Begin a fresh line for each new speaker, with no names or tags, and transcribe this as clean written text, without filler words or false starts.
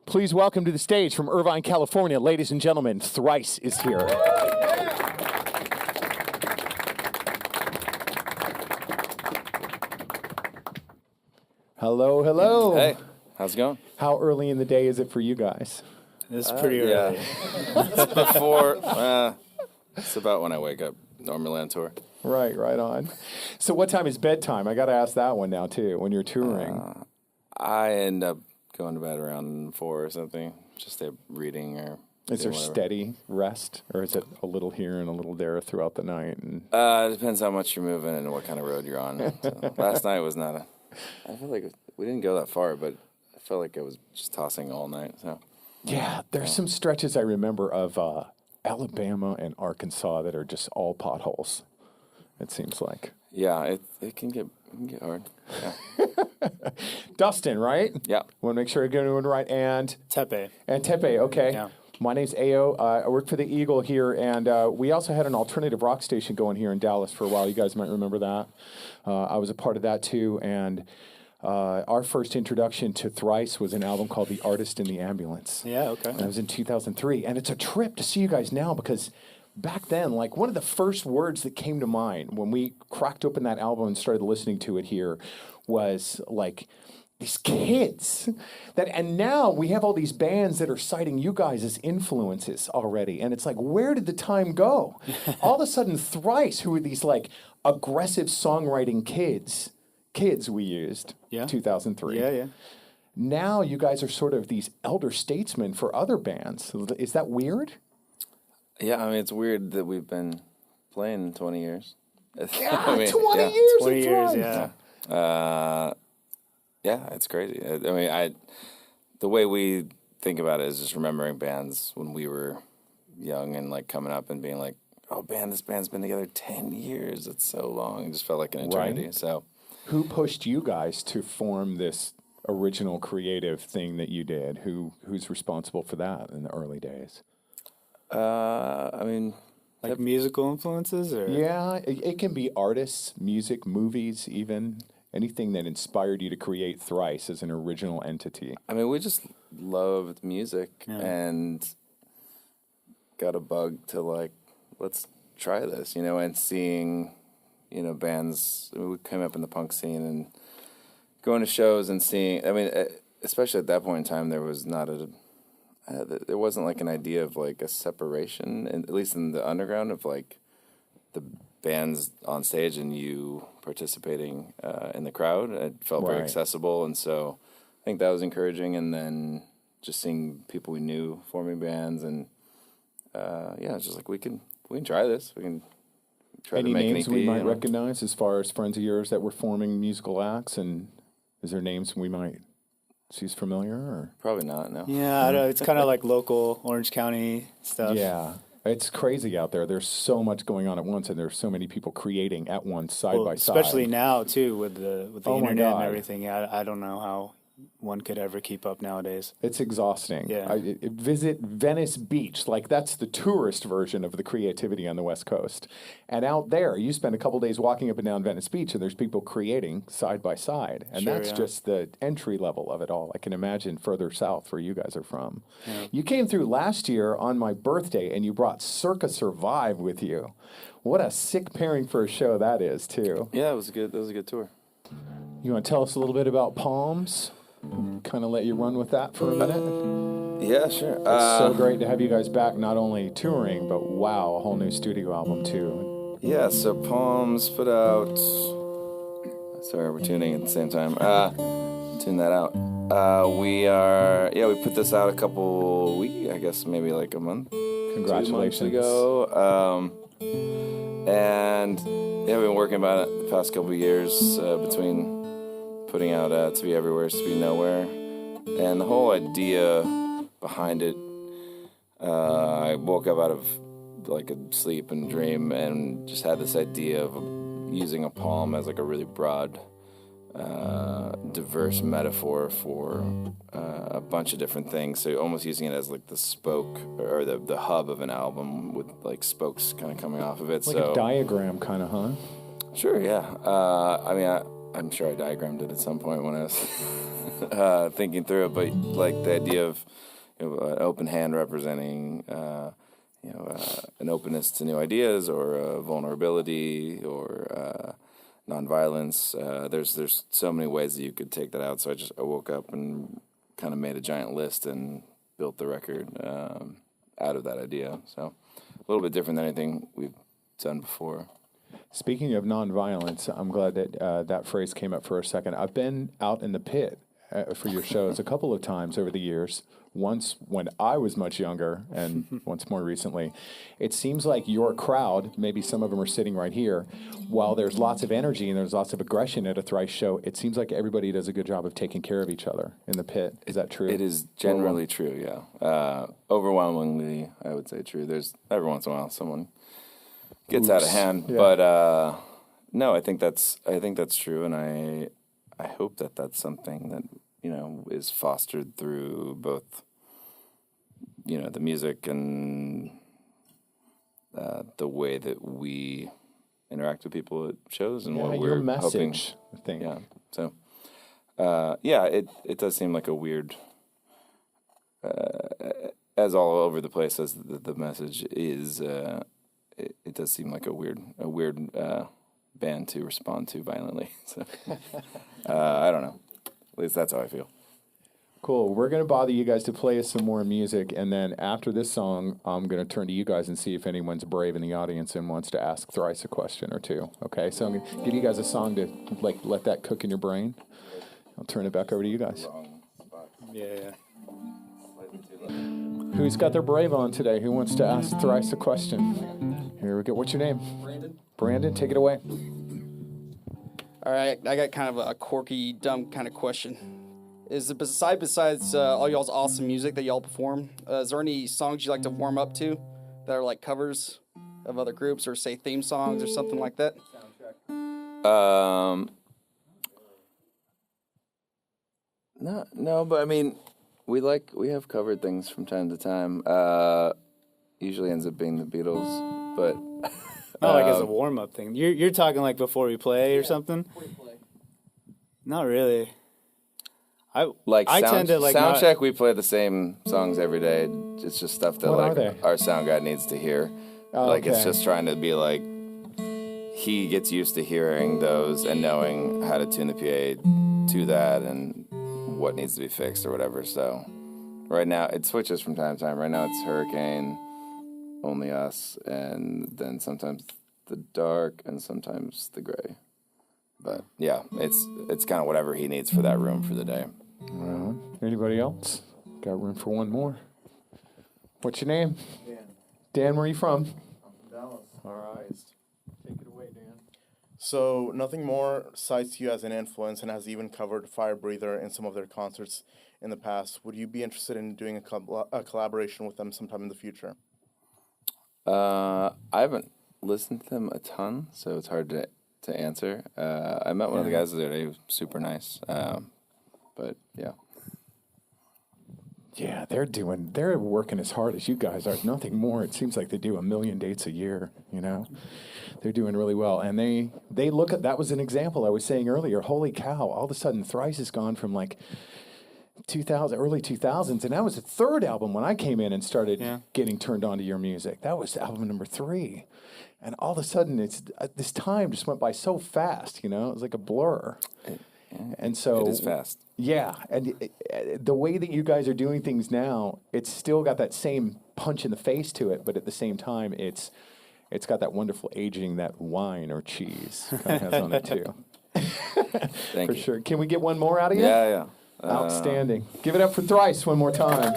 Please welcome to the stage from Irvine, California, ladies and gentlemen, Thrice is here. Hello, hello.
Hey, how's it going?
How early in the day is it for you guys?
It's pretty early.
Yeah. It's before, it's about when I wake up, normally on tour.
Right on. So what time is bedtime? I got to ask that one now, too, when you're touring.
I end up going to bed around 4 or something, just reading or
Is there
whatever.
steady rest, or is it a little here and a little there throughout the night? And
It depends how much you're moving and what kind of road you're on. So, last night was not I feel like we didn't go that far, but I felt like I was just tossing all night. So
yeah, there's some stretches I remember of Alabama and Arkansas that are just all potholes, it seems like.
yeah, it can get hard. Yeah.
Dustin, right?
Yeah.
Want to make sure I get it right. And
Teppei.
Teppei, okay.
Yeah.
My name's Ao. I work for the Eagle here, and we also had an alternative rock station going here in Dallas for a while. You guys might remember that. I was a part of that, too, and our first introduction to Thrice was an album called The Artist in the Ambulance.
Yeah, okay.
And that was in 2003, and it's a trip to see you guys now because back then, like, one of the first words that came to mind when we cracked open that album and started listening to it here was, like, these kids and now we have all these bands that are citing you guys as influences already. And it's like, where did the time go? All of a sudden, Thrice, who were these like aggressive songwriting kids we used, 2003.
Yeah.
Now you guys are sort of these elder statesmen for other bands. Is that weird?
Yeah, I mean, it's weird that we've been playing 20 years.
Yeah,
I mean,
20
yeah.
years
20
of
years,
Thrice.
yeah. Yeah, it's crazy. I mean, the way we think about it is just remembering bands when we were young and like coming up and being like, "Oh, this band's been together 10 years. It's so long." It just felt like an eternity.
Right.
So,
Who pushed you guys to form this original creative thing that you did? Who's responsible for that in the early days?
I mean,
Like musical influences? Or?
Yeah, it can be artists, music, movies, even anything that inspired you to create Thrice as an original entity.
I mean, we just loved music and got a bug to like, let's try this, and seeing, bands. I mean, we came up in the punk scene and going to shows and seeing. I mean, especially at that point in time, there was not there wasn't like an idea of like a separation, and at least in the underground, of like the bands on stage and you participating in the crowd. It felt very accessible, and so I think that was encouraging. And then just seeing people we knew forming bands, and it's just like we can try this. We can try
Any
to make
names
an EP,
we might recognize as far as friends of yours that were forming musical acts, and is there names we might see as familiar? Or?
Probably not. No.
Yeah, I don't know. It's kind of like local Orange County stuff.
Yeah. It's crazy out there. There's so much going on at once, and there's so many people creating at once, side by side.
Especially now, too, with the
Oh my
internet
God.
and everything. Yeah, I don't know how one could ever keep up nowadays.
It's exhausting.
Yeah.
Visit Venice Beach. Like, that's the tourist version of the creativity on the West Coast. And out there, you spend a couple days walking up and down Venice Beach, and there's people creating side by side. And
Sure,
that's
yeah.
just the entry level of it all. I can imagine further south where you guys are from.
Yeah.
You came through last year on my birthday, and you brought Circa Survive with you. What a sick pairing for a show that is, too.
Yeah, it was a good tour.
You want to tell us a little bit about Palms? Kind of let you run with that for a minute.
Yeah, sure.
It's so great to have you guys back, not only touring, but wow, a whole new studio album too.
Yeah, so Palms put out. Sorry, we're tuning at the same time. Tune that out. We put this out a couple weeks, I guess maybe like a month.
Congratulations.
2 months ago. And yeah, we've been working about it the past couple of years between putting out To Be Everywhere, To Be Nowhere. And the whole idea behind it, I woke up out of like a sleep and dream and just had this idea of using a palm as like a really broad, diverse metaphor for a bunch of different things. So almost using it as like the spoke or the hub of an album with like spokes kind of coming off of it.
Like a diagram kind of, huh?
Sure, yeah. I'm sure I diagrammed it at some point when I was thinking through it, but like the idea of an open hand representing an openness to new ideas or vulnerability or nonviolence. There's so many ways that you could take that out. So I woke up and kind of made a giant list and built the record out of that idea. So a little bit different than anything we've done before.
Speaking of nonviolence, I'm glad that that phrase came up for a second. I've been out in the pit for your shows a couple of times over the years. Once when I was much younger, and once more recently. It seems like your crowd, maybe some of them are sitting right here, while there's lots of energy and there's lots of aggression at a Thrice show, it seems like everybody does a good job of taking care of each other in the pit. Is that true?
It is generally true, yeah. Overwhelmingly, I would say true. There's every once in a while someone gets out of hand, yeah. But no, I think that's true, and I hope that that's something that is fostered through both the music and the way that we interact with people at shows and what we're
message,
hoping.
I think.
Yeah. So it does seem like a weird. As all over the place as the message is, it does seem like a weird band to respond to violently. So I don't know. At least that's how I feel.
Cool. We're going to bother you guys to play us some more music, and then after this song, I'm going to turn to you guys and see if anyone's brave in the audience and wants to ask Thrice a question or two. Okay? So I'm going to give you guys a song to let that cook in your brain. I'll turn it back over to you guys.
Yeah.
Who's got their brave on today? Who wants to ask Thrice a question? Here we go. What's your name? Brandon, take it away.
All right, I got kind of a quirky, dumb kind of question. Besides all y'all's awesome music that y'all perform, is there any songs you like to warm up to that are like covers of other groups or say theme songs or something like that?
No, but I mean, we have covered things from time to time. Usually ends up being the Beatles, but
not like as a warm up thing. You're talking like before we play or something.
Before you play.
Not really. I
tend to like sound check. We play the same songs every day. It's just stuff that our sound guy needs to hear.
Okay.
It's just trying to be like he gets used to hearing those and knowing how to tune the PA to that and what needs to be fixed or whatever. So right now it switches from time to time. Right now it's Hurricane, Only Us, and then sometimes The Dark and sometimes The Gray. But yeah, it's kind of whatever he needs for that room for the day.
Well, anybody else? Got room for one more. What's your name?
Dan.
Dan, where are you from?
I'm from Dallas.
All right. Take it away, Dan.
So Nothing More cites you as an influence and has even covered Fire Breather in some of their concerts in the past. Would you be interested in doing a collaboration with them sometime in the future?
I haven't listened to them a ton, so it's hard to answer. I met one of the guys the other day. He was super nice. But yeah.
Yeah, they're working as hard as you guys are. Nothing more. It seems like they do 1 million dates a year, They're doing really well. And they look at, that was an example I was saying earlier. Holy cow, all of a sudden Thrice has gone from like early 2000s, and that was the third album when I came in and started getting turned on to your music. That was album number 3. And all of a sudden, this time just went by so fast, It was like a blur. And so...
It is fast.
Yeah, and the way that you guys are doing things now, it's still got that same punch in the face to it, but at the same time, it's got that wonderful aging that wine or cheese kind of has on it, too.
Thank
you. For sure. Can we get one more out of you?
Yeah.
Outstanding. Give it up for Thrice one more time.